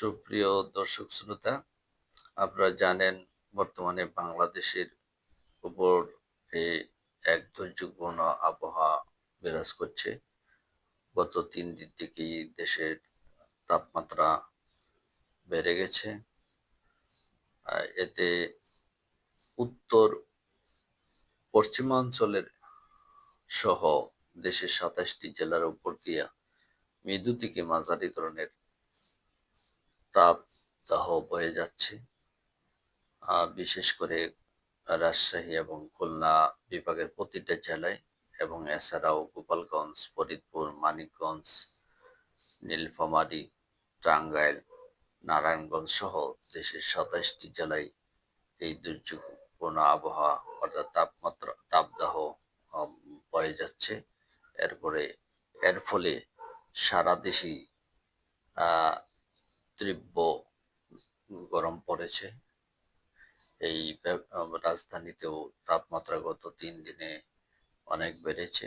সুপ্রিয় দর্শক শ্রোতা, আপনারা জানেন বর্তমানে বাংলাদেশের উপর এ এক দুর্যোগপূর্ণ আবহাওয়া বিরাজ করছে। গত ৩ দিন থেকেই দেশের তাপমাত্রা বেড়ে গেছে। এতে উত্তর পশ্চিমাঞ্চলের সহ দেশের ২৭টি জেলার উপর দিয়া মৃদু থেকে মাঝারি ধরনের তাপদাহ বয়ে যাচ্ছে। বিশেষ করে রাজশাহী এবং খুলনা বিভাগের প্রতিটা জেলায় এবং এছাড়াও গোপালগঞ্জ, ফরিদপুর, মানিকগঞ্জ, নীলফামারী, টাঙ্গাইল, নারায়ণগঞ্জ সহ দেশের ২৭টি জেলায় এই দুর্যোগপূর্ণ আবহাওয়া অর্থাৎ তাপদাহ আম বয়ে যাচ্ছে। এর ফলে সারা দেশেই আ তীব্র গরম পড়েছে। এই রাজধানীতেও তাপমাত্রা গত ৩ দিনে অনেক বেড়েছে।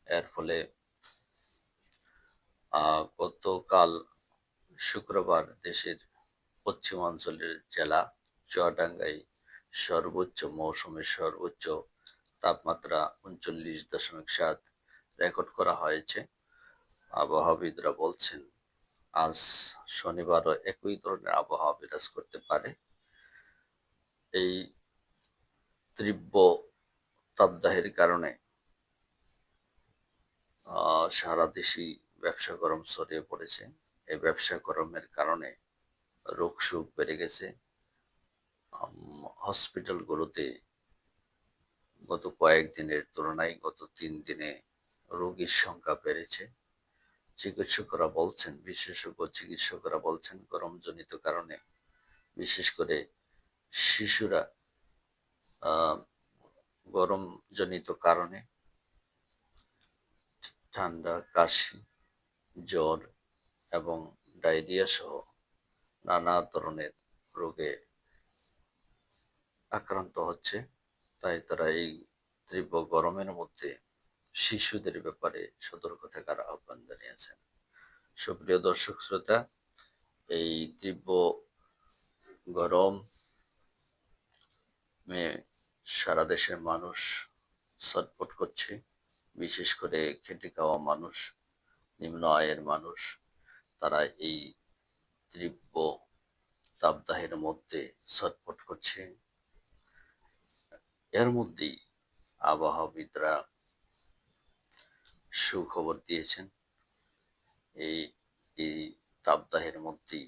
এর ফলে গতকাল শুক্রবার দেশের পশ্চিমাঞ্চলের জেলা চুয়াডাঙ্গায় মৌসুমের সর্বোচ্চ তাপমাত্রা ৩৯.৭ রেকর্ড করা হয়েছে। আবহাওয়াবিদরা বলছেন, আজ শনিবারও একই ধরনের আবহাওয়া বিরাজ করতে পারে। এই তীব্র তাপদাহের কারণে সারা দেশেই ব্যবসা গরম ছড়িয়ে পড়েছে। এই ব্যবসা গরমের কারণে রোগ-শোক বেড়ে গেছে। হসপিটালগুলোতে গত কয়েকদিনের তুলনায় গত ৩ দিনে রোগীর সংখ্যা বেড়েছে। বিশেষজ্ঞ চিকিৎসকরা বলছেন গরমজনিত কারণে বিশেষ করে শিশুরা গরমজনিত কারণে ঠান্ডা, কাশি, জ্বর এবং ডায়রিয়া সহ নানা ধরনের রোগে আক্রান্ত হচ্ছে। তাই তারা এই তীব্র গরমের মধ্যে শিশুদের ব্যাপারে সতর্ক থাকার আহ্বান জানিয়েছেন। সুপ্রিয় দর্শক শ্রোতা, এই তীব্র গরমে সারা দেশের মানুষ ছটফট করছে। বিশেষ করে খেটে খাওয়া মানুষ, নিম্ন আয়ের মানুষ, তারা এই তীব্র তাপদাহের মধ্যে ছটফট করছে। এর মধ্যেই আবহাওয়াবিদরা সুখবর দিয়েছেন। এই এই তাপদাহের মধ্যেই